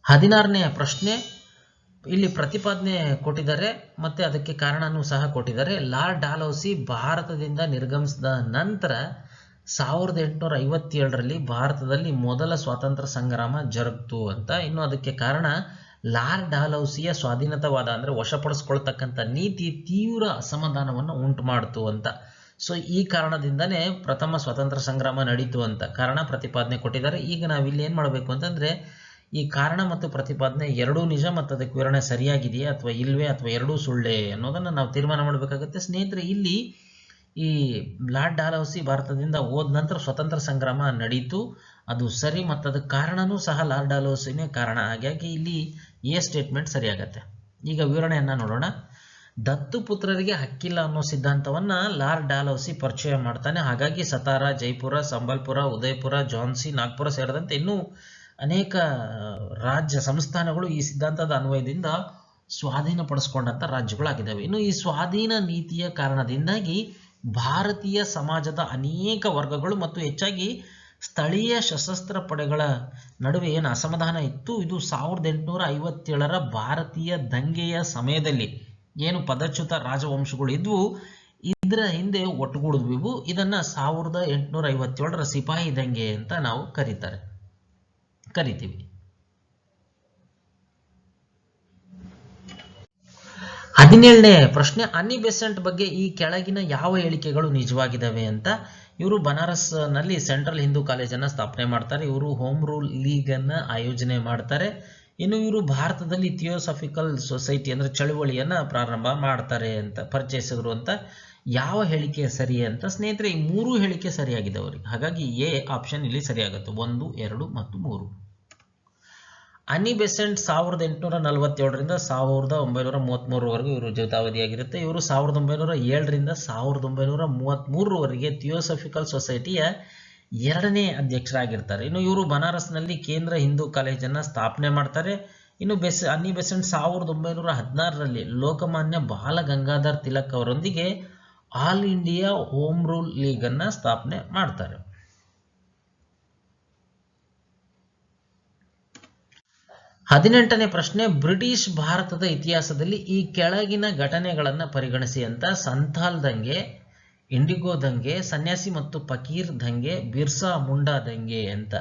16ನೇ ಪ್ರಶ್ನೆ, ಇಲ್ಲಿ ಪ್ರತಿಪಾದನೆ ಕೊಟ್ಟಿದ್ದಾರೆ ಮತ್ತೆ ಅದಕ್ಕೆ ಕಾರಣನೂ ಸಹ ಕೊಟ್ಟಿದ್ದಾರೆ. ಲಾರ್ಡ್ ಡಾಲ್ಹೌಸಿ ಭಾರತದಿಂದ ನಿರ್ಗಮಿಸಿದ ನಂತರ 1857ರಲ್ಲಿ ಭಾರತದಲ್ಲಿ ಮೊದಲ ಸ್ವಾತಂತ್ರ್ಯ ಸಂಗ್ರಾಮ ಜರುಗಿತು ಅಂತ. ಇನ್ನು ಅದಕ್ಕೆ ಕಾರಣ ಲಾರ್ಡ್ ಡಾಲ್ಹೌಸಿಯ ಸ್ವಾಧೀನತಾವಾದ ಅಂದ್ರೆ ವಶಪಡಿಸ್ಕೊಳ್ತಕ್ಕಂಥ ನೀತಿ ತೀವ್ರ ಅಸಮಾಧಾನವನ್ನು ಉಂಟು ಮಾಡ್ತು ಅಂತ. ಸೊ ಈ ಕಾರಣದಿಂದನೇ ಪ್ರಥಮ ಸ್ವಾತಂತ್ರ್ಯ ಸಂಗ್ರಾಮ ನಡೀತು ಅಂತ ಕಾರಣ ಪ್ರತಿಪಾದನೆ ಕೊಟ್ಟಿದ್ದಾರೆ. ಈಗ ನಾವಿಲ್ಲಿ ಏನ್ ಮಾಡಬೇಕು ಅಂತಂದ್ರೆ ಈ ಕಾರಣ ಮತ್ತು ಪ್ರತಿಪಾದನೆ ಎರಡೂ ನಿಜ ಮತ್ತು ಅದಕ್ಕೆ ವಿವರಣೆ ಸರಿಯಾಗಿದೆಯಾ ಅಥವಾ ಇಲ್ವೇ ಅಥವಾ ಎರಡೂ ಸುಳ್ಳೆ ಅನ್ನೋದನ್ನ ನಾವು ತೀರ್ಮಾನ ಮಾಡಬೇಕಾಗುತ್ತೆ. ಸ್ನೇಹಿತರೆ, ಇಲ್ಲಿ ಈ ಲಾರ್ಡ್ ಡಾಲ್ಹೌಸಿ ಭಾರತದಿಂದ ಹೋದ ನಂತರ ಸ್ವತಂತ್ರ ಸಂಗ್ರಾಮ ನಡೀತು, ಅದು ಸರಿ, ಮತ್ತು ಅದಕ್ಕೆ ಕಾರಣನೂ ಸಹ ಲಾರ್ಡ್ ಡಾಲ್ಹೌಸಿನೇ ಕಾರಣ. ಹಾಗಾಗಿ ಇಲ್ಲಿ ಎ ಸ್ಟೇಟ್ಮೆಂಟ್ ಸರಿಯಾಗತ್ತೆ. ಈಗ ವಿವರಣೆಯನ್ನ ನೋಡೋಣ. ದತ್ತು ಪುತ್ರರಿಗೆ ಹಕ್ಕಿಲ್ಲ ಅನ್ನೋ ಸಿದ್ಧಾಂತವನ್ನ ಲಾರ್ಡ್ ಡಾಲ್ಹೌಸಿ ಪರಿಚಯ ಮಾಡ್ತಾನೆ. ಹಾಗಾಗಿ ಸತಾರಾ, ಜೈಪುರ, ಸಂಬಲ್ಪುರ, ಉದಯಪುರ, ಝಾನ್ಸಿ, ನಾಗ್ಪುರ ಸೇರಿದಂತೆ ಇನ್ನೂ ಅನೇಕ ರಾಜ್ಯ ಸಂಸ್ಥಾನಗಳು ಈ ಸಿದ್ಧಾಂತದ ಅನ್ವಯದಿಂದ ಸ್ವಾಧೀನಪಡಿಸಿಕೊಂಡಂತ ರಾಜ್ಯಗಳಾಗಿದ್ದಾವೆ. ಇನ್ನು ಈ ಸ್ವಾಧೀನ ನೀತಿಯ ಕಾರಣದಿಂದಾಗಿ ಭಾರತೀಯ ಸಮಾಜದ ಅನೇಕ ವರ್ಗಗಳು ಮತ್ತು ಹೆಚ್ಚಾಗಿ ಸ್ಥಳೀಯ ಸಶಸ್ತ್ರ ಪಡೆಗಳ ನಡುವೆ ಏನು ಅಸಮಾಧಾನ ಇತ್ತು, ಇದು 1857ರ ಭಾರತೀಯ ದಂಗೆಯ ಸಮಯದಲ್ಲಿ ಏನು ಪದಚ್ಯುತ ರಾಜವಂಶಗಳು ಇದ್ವು ಇದರ ಹಿಂದೆ ಒಟ್ಟುಗೂಡಿದ್ವು. ಇದನ್ನ 1857ರ ಸಿಪಾಯಿ ದಂಗೆ ಅಂತ ನಾವು ಕರಿತೀವಿ. 17ನೇ ಪ್ರಶ್ನೆ, ಅನ್ನಿ ಬೆಸೆಂಟ್ ಬಗ್ಗೆ ಈ ಕೆಳಗಿನ ಯಾವ ಹೇಳಿಕೆಗಳು ನಿಜವಾಗಿದ್ದಾವೆ ಅಂತ. ಇವರು ಬನಾರಸ್ ನಲ್ಲಿ ಸೆಂಟ್ರಲ್ ಹಿಂದೂ ಕಾಲೇಜನ್ನು ಸ್ಥಾಪನೆ ಮಾಡ್ತಾರೆ. ಇವರು ಹೋಮ್ ರೂಲ್ ಲೀಗ್ ಅನ್ನ ಆಯೋಜನೆ ಮಾಡ್ತಾರೆ. ಇನ್ನು ಇವರು ಭಾರತದಲ್ಲಿ ಥಿಯೋಸಾಫಿಕಲ್ ಸೊಸೈಟಿ ಅಂದ್ರೆ ಚಳುವಳಿಯನ್ನ ಪ್ರಾರಂಭ ಮಾಡ್ತಾರೆ ಅಂತ, ಪರಿಚಯಿಸಿದ್ರು ಅಂತ. ಯಾವ ಹೇಳಿಕೆ ಸರಿ ಅಂತ ಸ್ನೇಹಿತರೆ, ಈ 3 ಹೇಳಿಕೆ ಸರಿಯಾಗಿದೆ ಅವರಿಗೆ. ಹಾಗಾಗಿ ಎ ಆಪ್ಷನ್ ಇಲ್ಲಿ ಸರಿಯಾಗುತ್ತೆ, 1, 2 ಮತ್ತು 3. ಅನ್ನಿ ಬೆಸೆಂಟ್ 1847ರಿಂದ 1933ವರೆಗೂ ಇವರು ಜೀವಿತಾವಧಿಯಾಗಿರುತ್ತೆ. ಇವರು 1907ರಿಂದ 1933ವರೆಗೆ ಥಿಯೋಸಾಫಿಕಲ್ ಸೊಸೈಟಿಯ 2ನೇ ಅಧ್ಯಕ್ಷರಾಗಿರ್ತಾರೆ. ಇನ್ನು ಇವರು ಬನಾರಸ್ನಲ್ಲಿ ಕೇಂದ್ರ ಹಿಂದೂ ಕಾಲೇಜನ್ನು ಸ್ಥಾಪನೆ ಮಾಡ್ತಾರೆ. ಇನ್ನು ಅನ್ನಿ ಬೆಸೆಂಟ್ 1916ರಲ್ಲಿ ಲೋಕಮಾನ್ಯ ಬಾಲ ಗಂಗಾಧರ್ ತಿಲಕ್ ಅವರೊಂದಿಗೆ all India home rule league ಅನ್ನ ಸ್ಥಾಪನೆ ಮಾಡ್ತಾರೆ. 18ನೇ ಪ್ರಶ್ನೆ, ಬ್ರಿಟಿಷ್ ಭಾರತದ ಇತಿಹಾಸದಲ್ಲಿ ಈ ಕೆಳಗಿನ ಘಟನೆಗಳನ್ನು ಪರಿಗಣಿಸಿ ಅಂತ. ಸಂಥಾಲ್ ದಂಗೆ, ಇಂಡಿಗೋ ದಂಗೆ, ಸನ್ಯಾಸಿ ಮತ್ತು ಫಕೀರ್ ದಂಗೆ, ಬಿರ್ಸಾ ಮುಂಡಾ ದಂಗೆ ಅಂತ.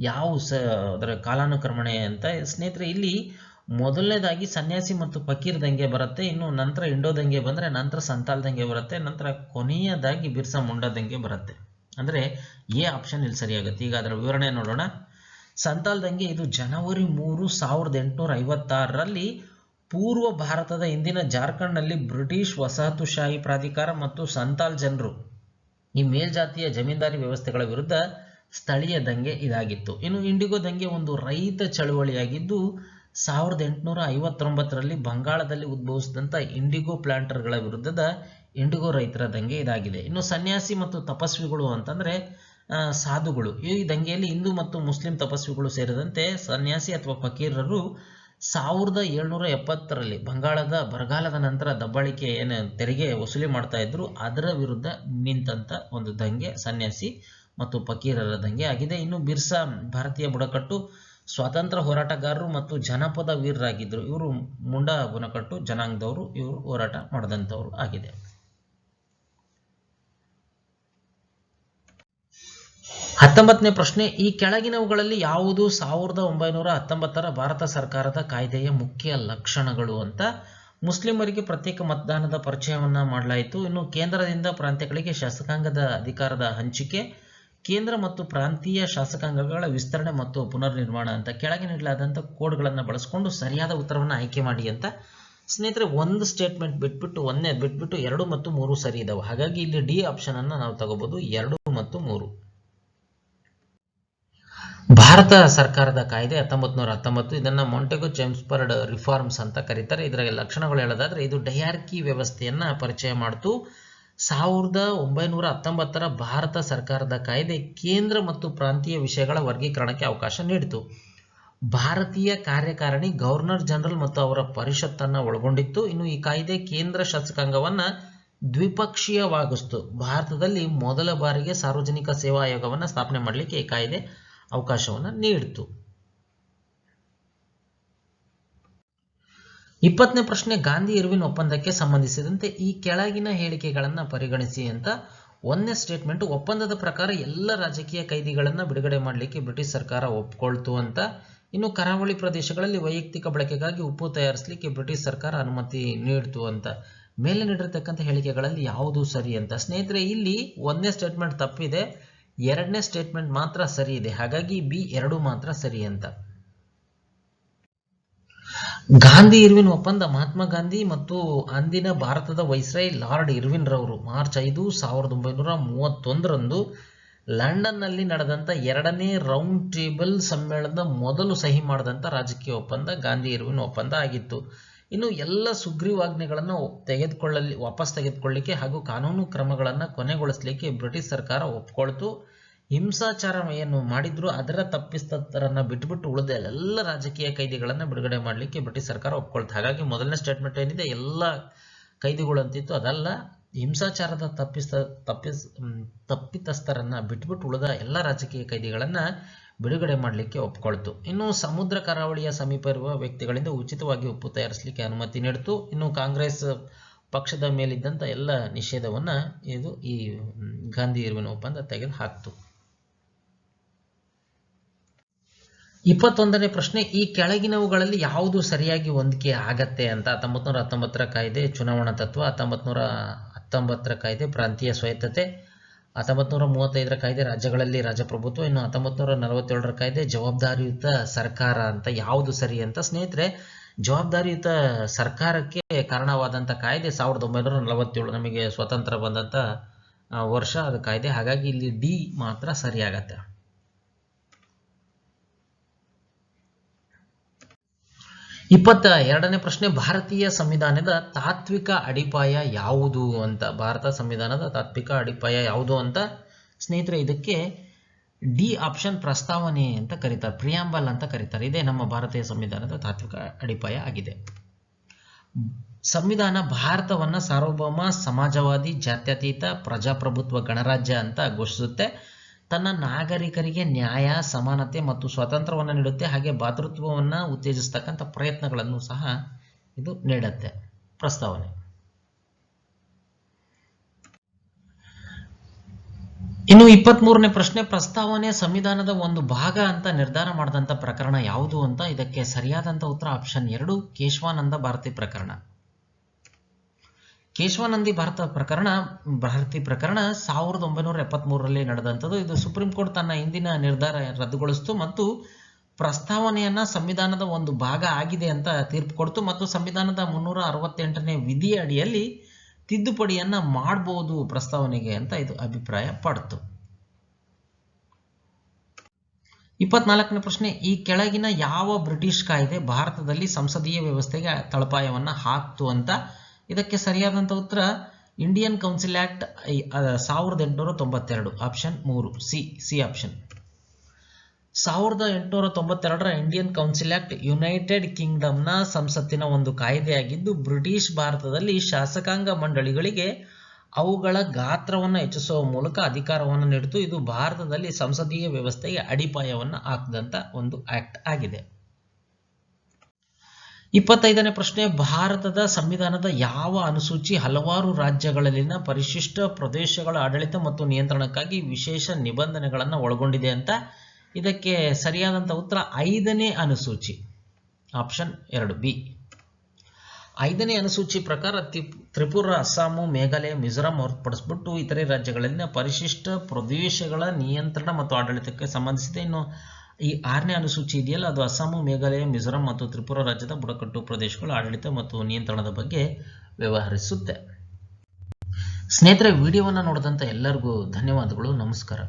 ಯಾವ ಅದರ ಕಾಲಾನುಕ್ರಮಣೆ ಅಂತ ಸ್ನೇಹಿತರೆ, ಇಲ್ಲಿ ಮೊದಲನೇದಾಗಿ ಸನ್ಯಾಸಿ ಮತ್ತು ಫಕೀರ್ ದಂಗೆ ಬರುತ್ತೆ. ಇನ್ನು ನಂತರ ಇಂಡೋ ದಂಗೆ ಬಂದರೆ ನಂತರ ಸಂಥಾಲ್ ದಂಗೆ ಬರುತ್ತೆ. ನಂತರ ಕೊನೆಯದಾಗಿ ಬಿರ್ಸಾ ಮುಂಡಾ ದಂಗೆ ಬರುತ್ತೆ. ಅಂದರೆ ಎ ಆಪ್ಷನ್ ಇಲ್ಲಿ ಸರಿಯಾಗುತ್ತೆ. ಈಗ ಅದರ ವಿವರಣೆ ನೋಡೋಣ. ಸಂಥಾಲ್ ದಂಗೆ ಇದು ಜನವರಿ 3, 1856ರಲ್ಲಿ ಪೂರ್ವ ಭಾರತದ ಇಂದಿನ ಜಾರ್ಖಂಡ್ನಲ್ಲಿ ಬ್ರಿಟಿಷ್ ವಸಾಹತುಶಾಹಿ ಪ್ರಾಧಿಕಾರ ಮತ್ತು ಸಂಥಾಲ್ ಜನರು ಈ ಮೇಲ್ಜಾತಿಯ ಜಮೀನ್ದಾರಿ ವ್ಯವಸ್ಥೆಗಳ ವಿರುದ್ಧ ಸ್ಥಳೀಯ ದಂಗೆ ಇದಾಗಿತ್ತು. ಇನ್ನು ಇಂಡಿಗೋ ದಂಗೆ ಒಂದು ರೈತ ಚಳುವಳಿಯಾಗಿದ್ದು 1859ರಲ್ಲಿ ಬಂಗಾಳದಲ್ಲಿ ಉದ್ಭವಿಸಿದಂಥ ಇಂಡಿಗೋ ಪ್ಲಾಂಟರ್ಗಳ ವಿರುದ್ಧದ ಇಂಡಿಗೋ ರೈತರ ದಂಗೆ ಇದಾಗಿದೆ. ಇನ್ನು ಸನ್ಯಾಸಿ ಮತ್ತು ತಪಸ್ವಿಗಳು ಅಂತಂದ್ರೆ ಸಾಧುಗಳು, ಈ ದಂಗೆಯಲ್ಲಿ ಹಿಂದೂ ಮತ್ತು ಮುಸ್ಲಿಂ ತಪಸ್ವಿಗಳು ಸೇರಿದಂತೆ ಸನ್ಯಾಸಿ ಅಥವಾ ಫಕೀರರು 1770ರಲ್ಲಿ ಬಂಗಾಳದ ಬರಗಾಲದ ನಂತರ ದಬ್ಬಾಳಿಕೆ ತೆರಿಗೆ ವಸೂಲಿ ಮಾಡ್ತಾ ಇದ್ರು, ಅದರ ವಿರುದ್ಧ ನಿಂತಂತ ಒಂದು ದಂಗೆ ಸನ್ಯಾಸಿ ಮತ್ತು ಫಕೀರರ ದಂಗೆ ಆಗಿದೆ. ಇನ್ನು ಬಿರ್ಸಾ ಭಾರತೀಯ ಬುಡಕಟ್ಟು ಸ್ವಾತಂತ್ರ್ಯ ಹೋರಾಟಗಾರರು ಮತ್ತು ಜನಪದ ವೀರರಾಗಿದ್ದರು. ಇವರು ಮುಂಡಾ ಬುಡಕಟ್ಟು ಜನಾಂಗದವರು, ಇವರು ಹೋರಾಟ ಮಾಡಿದಂಥವ್ರು ಆಗಿದೆ. 19ನೇ ಪ್ರಶ್ನೆ, ಈ ಕೆಳಗಿನವುಗಳಲ್ಲಿ ಯಾವುದು 1919ರ ಭಾರತ ಸರ್ಕಾರದ ಕಾಯ್ದೆಯ ಮುಖ್ಯ ಲಕ್ಷಣಗಳು ಅಂತ. ಮುಸ್ಲಿಮರಿಗೆ ಪ್ರತ್ಯೇಕ ಮತದಾನದ ಪರಿಚಯವನ್ನ ಮಾಡಲಾಯಿತು. ಇನ್ನು ಕೇಂದ್ರದಿಂದ ಪ್ರಾಂತ್ಯಗಳಿಗೆ ಶಾಸಕಾಂಗದ ಅಧಿಕಾರದ ಹಂಚಿಕೆ, ಕೇಂದ್ರ ಮತ್ತು ಪ್ರಾಂತೀಯ ಶಾಸಕಾಂಗಗಳ ವಿಸ್ತರಣೆ ಮತ್ತು ಪುನರ್ನಿರ್ಮಾಣ ಅಂತ. ಕೆಳಗೆ ನೀಡಲಾದಂಥ ಕೋಡ್ಗಳನ್ನು ಬಳಸಿಕೊಂಡು ಸರಿಯಾದ ಉತ್ತರವನ್ನು ಆಯ್ಕೆ ಮಾಡಿ ಅಂತ. ಸ್ನೇಹಿತರೆ, ಒಂದು ಸ್ಟೇಟ್ಮೆಂಟ್ ಬಿಟ್ಬಿಟ್ಟು 2 ಮತ್ತು 3 ಸರಿ ಇದಾವೆ. ಹಾಗಾಗಿ ಇಲ್ಲಿ ಡಿ ಆಪ್ಷನ್ ಅನ್ನು ನಾವು ತಗೋಬಹುದು, 2 ಮತ್ತು 3. ಭಾರತ ಸರ್ಕಾರದ ಕಾಯ್ದೆ 1919, ಇದನ್ನ ಮೊಂಟೆಗೊ ಚೆಮ್ಸ್ಫರ್ಡ್ ರಿಫಾರ್ಮ್ಸ್ ಅಂತ ಕರೀತಾರೆ. ಇದರ ಲಕ್ಷಣಗಳು ಹೇಳೋದಾದ್ರೆ, ಇದು ಡಯಾರ್ಕಿ ವ್ಯವಸ್ಥೆಯನ್ನ ಪರಿಚಯ ಮಾಡಿತು. 1919ರ ಭಾರತ ಸರ್ಕಾರದ ಕಾಯ್ದೆ ಕೇಂದ್ರ ಮತ್ತು ಪ್ರಾಂತೀಯ ವಿಷಯಗಳ ವರ್ಗೀಕರಣಕ್ಕೆ ಅವಕಾಶ ನೀಡಿತು. ಭಾರತೀಯ ಕಾರ್ಯಕಾರಿಣಿ ಗವರ್ನರ್ ಜನರಲ್ ಮತ್ತು ಅವರ ಪರಿಷತ್ತನ್ನ ಒಳಗೊಂಡಿತ್ತು. ಇನ್ನು ಈ ಕಾಯ್ದೆ ಕೇಂದ್ರ ಶಾಸಕಾಂಗವನ್ನ ದ್ವಿಪಕ್ಷೀಯವಾಗಿಸಿತು. ಭಾರತದಲ್ಲಿ ಮೊದಲ ಬಾರಿಗೆ ಸಾರ್ವಜನಿಕ ಸೇವಾ ಆಯೋಗವನ್ನ ಸ್ಥಾಪನೆ ಮಾಡಲಿಕ್ಕೆ ಈ ಕಾಯ್ದೆ ಅವಕಾಶವನ್ನು ನೀಡಿತು. 20ನೇ ಪ್ರಶ್ನೆ, ಗಾಂಧಿ ಇರ್ವಿನ್ ಒಪ್ಪಂದಕ್ಕೆ ಸಂಬಂಧಿಸಿದಂತೆ ಈ ಕೆಳಗಿನ ಹೇಳಿಕೆಗಳನ್ನು ಪರಿಗಣಿಸಿ ಅಂತ. 1ನೇ ಸ್ಟೇಟ್ಮೆಂಟ್, ಒಪ್ಪಂದದ ಪ್ರಕಾರ ಎಲ್ಲ ರಾಜಕೀಯ ಕೈದಿಗಳನ್ನು ಬಿಡುಗಡೆ ಮಾಡಲಿಕ್ಕೆ ಬ್ರಿಟಿಷ್ ಸರ್ಕಾರ ಒಪ್ಕೊಳ್ತು ಅಂತ. ಇನ್ನು ಕರಾವಳಿ ಪ್ರದೇಶಗಳಲ್ಲಿ ವೈಯಕ್ತಿಕ ಬಳಕೆಗಾಗಿ ಉಪ್ಪು ತಯಾರಿಸಲಿಕ್ಕೆ ಬ್ರಿಟಿಷ್ ಸರ್ಕಾರ ಅನುಮತಿ ನೀಡಿತು ಅಂತ. ಮೇಲೆ ನೀಡಿರತಕ್ಕಂಥ ಹೇಳಿಕೆಗಳಲ್ಲಿ ಯಾವುದು ಸರಿ ಅಂತ. ಸ್ನೇಹಿತರೆ, ಇಲ್ಲಿ 1ನೇ ಸ್ಟೇಟ್ಮೆಂಟ್ ತಪ್ಪಿದೆ, 2ನೇ ಸ್ಟೇಟ್ಮೆಂಟ್ ಮಾತ್ರ ಸರಿ ಇದೆ. ಹಾಗಾಗಿ ಬಿ 2 ಮಾತ್ರ ಸರಿ ಅಂತ. ಗಾಂಧಿ ಇರ್ವಿನ್ ಒಪ್ಪಂದ ಮಹಾತ್ಮ ಗಾಂಧಿ ಮತ್ತು ಅಂದಿನ ಭಾರತದ ವೈಸ್ರಾಯ್ ಲಾರ್ಡ್ ಇರ್ವಿನ್ ರವರು ಮಾರ್ಚ್ 5, 1931ರಂದು ಲಂಡನ್ನಲ್ಲಿ ನಡೆದಂಥ 2ನೇ ರೌಂಡ್ ಟೇಬಲ್ ಸಮ್ಮೇಳನದ ಮೊದಲು ಸಹಿ ಮಾಡಿದಂಥ ರಾಜಕೀಯ ಒಪ್ಪಂದ ಗಾಂಧಿ ಇರ್ವಿನ್ ಒಪ್ಪಂದ ಆಗಿತ್ತು. ಇನ್ನು ಎಲ್ಲ ಸುಗ್ರೀವಾಜ್ಞೆಗಳನ್ನು ವಾಪಸ್ ತೆಗೆದುಕೊಳ್ಳಲಿಕ್ಕೆ ಹಾಗೂ ಕಾನೂನು ಕ್ರಮಗಳನ್ನು ಕೊನೆಗೊಳಿಸಲಿಕ್ಕೆ ಬ್ರಿಟಿಷ್ ಸರ್ಕಾರ ಒಪ್ಕೊಳ್ತು. ಹಿಂಸಾಚಾರ ಏನು ಮಾಡಿದ್ರು ಅದರ ತಪ್ಪಿತಸ್ಥರನ್ನ ಬಿಟ್ಬಿಟ್ಟು ಉಳಿದ ಎಲ್ಲ ರಾಜಕೀಯ ಕೈದಿಗಳನ್ನು ಬಿಡುಗಡೆ ಮಾಡಲಿಕ್ಕೆ ಬ್ರಿಟಿಷ್ ಸರ್ಕಾರ ಒಪ್ಕೊಳ್ತು. ಹಾಗಾಗಿ ಮೊದಲನೇ ಸ್ಟೇಟ್ಮೆಂಟ್ ಏನಿದೆ ಎಲ್ಲ ಕೈದಿಗಳು ಅಂತಿತ್ತು, ಅದಲ್ಲ, ಹಿಂಸಾಚಾರದ ತಪ್ಪಿತಸ್ಥರನ್ನ ಬಿಟ್ಬಿಟ್ಟು ಉಳಿದ ಎಲ್ಲ ರಾಜಕೀಯ ಕೈದಿಗಳನ್ನ ಬಿಡುಗಡೆ ಮಾಡಲಿಕ್ಕೆ ಒಪ್ಕೊಳ್ತು. ಇನ್ನು ಸಮುದ್ರ ಕರಾವಳಿಯ ಸಮೀಪ ಇರುವ ವ್ಯಕ್ತಿಗಳಿಂದ ಉಚಿತವಾಗಿ ಉಪ್ಪು ತಯಾರಿಸಲಿಕ್ಕೆ ಅನುಮತಿ ನೀಡಿತು. ಇನ್ನು ಕಾಂಗ್ರೆಸ್ ಪಕ್ಷದ ಮೇಲಿದ್ದಂಥ ಎಲ್ಲ ನಿಷೇಧವನ್ನ ಇದು ಈ ಗಾಂಧಿ ಇರ್ವಿನ್ ಒಪ್ಪಂದ ತೆಗೆದು ಹಾಕ್ತು. 21ನೇ ಪ್ರಶ್ನೆ, ಈ ಕೆಳಗಿನವುಗಳಲ್ಲಿ ಯಾವುದು ಸರಿಯಾಗಿ ಹೊಂದಿಕೆ ಆಗತ್ತೆ ಅಂತ. 1919ರ ಕಾಯ್ದೆ ಚುನಾವಣಾ ತತ್ವ, 1919ರ ಕಾಯ್ದೆ ಪ್ರಾಂತೀಯ ಸ್ವಾಯತ್ತತೆ, 1935ರ ಕಾಯ್ದೆ ರಾಜ್ಯಗಳಲ್ಲಿ ರಾಜಪ್ರಭುತ್ವ, ಇನ್ನು 1947ರ ಕಾಯ್ದೆ ಜವಾಬ್ದಾರಿಯುತ ಸರ್ಕಾರ ಅಂತ. ಯಾವುದು ಸರಿ ಅಂತ ಸ್ನೇಹಿತರೆ, ಜವಾಬ್ದಾರಿಯುತ ಸರ್ಕಾರಕ್ಕೆ ಕಾರಣವಾದಂಥ ಕಾಯ್ದೆ 1947, ನಮಗೆ ಸ್ವತಂತ್ರ ಬಂದಂಥ ವರ್ಷ ಅದು ಕಾಯ್ದೆ. ಹಾಗಾಗಿ ಇಲ್ಲಿ ಡಿ ಮಾತ್ರ ಸರಿಯಾಗತ್ತೆ. 22ನೇ ಪ್ರಶ್ನೆ, ಭಾರತೀಯ ಸಂವಿಧಾನದ ತಾತ್ವಿಕ ಅಡಿಪಾಯ ಯಾವುದು ಅಂತ. ಭಾರತ ಸಂವಿಧಾನದ ತಾತ್ವಿಕ ಅಡಿಪಾಯ ಯಾವುದು ಅಂತ ಸ್ನೇಹಿತರೆ, ಇದಕ್ಕೆ ಡಿ ಆಪ್ಷನ್ ಪ್ರಸ್ತಾವನೆ ಅಂತ ಕರೀತಾರೆ, ಪ್ರಿಯಾಂಬಲ್ ಅಂತ ಕರೀತಾರೆ. ಇದೇ ನಮ್ಮ ಭಾರತೀಯ ಸಂವಿಧಾನದ ತಾತ್ವಿಕ ಅಡಿಪಾಯ ಆಗಿದೆ. ಸಂವಿಧಾನ ಭಾರತವನ್ನ ಸಾರ್ವಭೌಮ, ಸಮಾಜವಾದಿ, ಜಾತ್ಯತೀತ, ಪ್ರಜಾಪ್ರಭುತ್ವ ಗಣರಾಜ್ಯ ಅಂತ ಘೋಷಿಸುತ್ತೆ. ತನ್ನ ನಾಗರಿಕರಿಗೆ ನ್ಯಾಯ, ಸಮಾನತೆ ಮತ್ತು ಸ್ವಾತಂತ್ರ್ಯವನ್ನು ನೀಡುತ್ತೆ. ಹಾಗೆ ಭಾತೃತ್ವವನ್ನು ಉತ್ತೇಜಿಸ್ತಕ್ಕಂಥ ಪ್ರಯತ್ನಗಳನ್ನು ಸಹ ಇದು ನೀಡುತ್ತೆ. ಪ್ರಸ್ತಾವನೆ. ಇನ್ನು 23ನೇ ಪ್ರಶ್ನೆ, ಪ್ರಸ್ತಾವನೆ ಸಂವಿಧಾನದ ಒಂದು ಭಾಗ ಅಂತ ನಿರ್ಧಾರ ಮಾಡಿದಂಥ ಪ್ರಕರಣ ಯಾವುದು ಅಂತ. ಇದಕ್ಕೆ ಸರಿಯಾದಂಥ ಉತ್ತರ ಆಪ್ಷನ್ 2, ಕೇಶವಾನಂದ ಭಾರತಿ ಪ್ರಕರಣ. ಕೇಶವಾನಂದಿ ಭಾರತಿ ಪ್ರಕರಣ 1973ರಲ್ಲಿ ನಡೆದಂಥದ್ದು. ಇದು ಸುಪ್ರೀಂ ಕೋರ್ಟ್ ತನ್ನ ಹಿಂದಿನ ನಿರ್ಧಾರ ರದ್ದುಗೊಳಿಸಿತು ಮತ್ತು ಪ್ರಸ್ತಾವನೆಯನ್ನ ಸಂವಿಧಾನದ ಒಂದು ಭಾಗ ಆಗಿದೆ ಅಂತ ತೀರ್ಪು ಕೊಡ್ತು ಮತ್ತು ಸಂವಿಧಾನದ 368ನೇ ವಿಧಿಯ ಅಡಿಯಲ್ಲಿ ತಿದ್ದುಪಡಿಯನ್ನ ಮಾಡಬಹುದು ಪ್ರಸ್ತಾವನೆಗೆ ಅಂತ ಇದು ಅಭಿಪ್ರಾಯ ಪಡ್ತು. 24ನೇ ಪ್ರಶ್ನೆ, ಈ ಕೆಳಗಿನ ಯಾವ ಬ್ರಿಟಿಷ್ ಕಾಯ್ದೆ ಭಾರತದಲ್ಲಿ ಸಂಸದೀಯ ವ್ಯವಸ್ಥೆಗೆ ತಳಪಾಯವನ್ನ ಹಾಕ್ತು ಅಂತ. ಇದಕ್ಕೆ ಸರಿಯಾದಂಥ ಉತ್ತರ Indian council act 1892, option 3, C option. 1892ರ ಇಂಡಿಯನ್ ಕೌನ್ಸಿಲ್ ಆಕ್ಟ್ ಯುನೈಟೆಡ್ ಕಿಂಗ್ಡಮ್ನ ಸಂಸತ್ತಿನ ಒಂದು ಕಾಯ್ದೆಯಾಗಿದ್ದು, ಬ್ರಿಟಿಷ್ ಭಾರತದಲ್ಲಿ ಶಾಸಕಾಂಗ ಮಂಡಳಿಗಳಿಗೆ ಅವುಗಳ ಗಾತ್ರವನ್ನು ಹೆಚ್ಚಿಸುವ ಮೂಲಕ ಅಧಿಕಾರವನ್ನು ನೀಡಿತು. ಇದು ಭಾರತದಲ್ಲಿ ಸಂಸದೀಯ ವ್ಯವಸ್ಥೆಗೆ ಅಡಿಪಾಯವನ್ನು ಹಾಕಿದಂಥ ಒಂದು ಆಕ್ಟ್ ಆಗಿದೆ. 25ನೇ ಪ್ರಶ್ನೆ, ಭಾರತದ ಸಂವಿಧಾನದ ಯಾವ ಅನುಸೂಚಿ ಹಲವಾರು ರಾಜ್ಯಗಳಲ್ಲಿನ ಪರಿಶಿಷ್ಟ ಪ್ರದೇಶಗಳ ಆಡಳಿತ ಮತ್ತು ನಿಯಂತ್ರಣಕ್ಕಾಗಿ ವಿಶೇಷ ನಿಬಂಧನೆಗಳನ್ನು ಒಳಗೊಂಡಿದೆ ಅಂತ. ಇದಕ್ಕೆ ಸರಿಯಾದಂಥ ಉತ್ತರ 5ನೇ ಅನುಸೂಚಿ, ಆಪ್ಷನ್ 2, ಬಿ. 5ನೇ ಅನುಸೂಚಿ ಪ್ರಕಾರ ತ್ರಿಪುರ, ಅಸ್ಸಾಮು, ಮೇಘಾಲಯ, ಮಿಜೋರಾಂ ಹೊರತುಪಡಿಸಿಬಿಟ್ಟು ಇತರೆ ರಾಜ್ಯಗಳಲ್ಲಿನ ಪರಿಶಿಷ್ಟ ಪ್ರದೇಶಗಳ ನಿಯಂತ್ರಣ ಮತ್ತು ಆಡಳಿತಕ್ಕೆ ಸಂಬಂಧಿಸಿದೆ. ಇನ್ನು ಈ 6ನೇ ಅನುಸೂಚಿ ಇದೆಯಲ್ಲ, ಅದು ಅಸ್ಸಾಮು, ಮೇಘಾಲಯ, ಮಿಜೋರಾಂ ಮತ್ತು ತ್ರಿಪುರ ರಾಜ್ಯದ ಬುಡಕಟ್ಟು ಪ್ರದೇಶಗಳ ಆಡಳಿತ ಮತ್ತು ನಿಯಂತ್ರಣದ ಬಗ್ಗೆ ವ್ಯವಹರಿಸುತ್ತೆ. ಸ್ನೇಹಿತರೆ, ವಿಡಿಯೋವನ್ನು ನೋಡಿದಂಥ ಎಲ್ಲರಿಗೂ ಧನ್ಯವಾದಗಳು. ನಮಸ್ಕಾರ.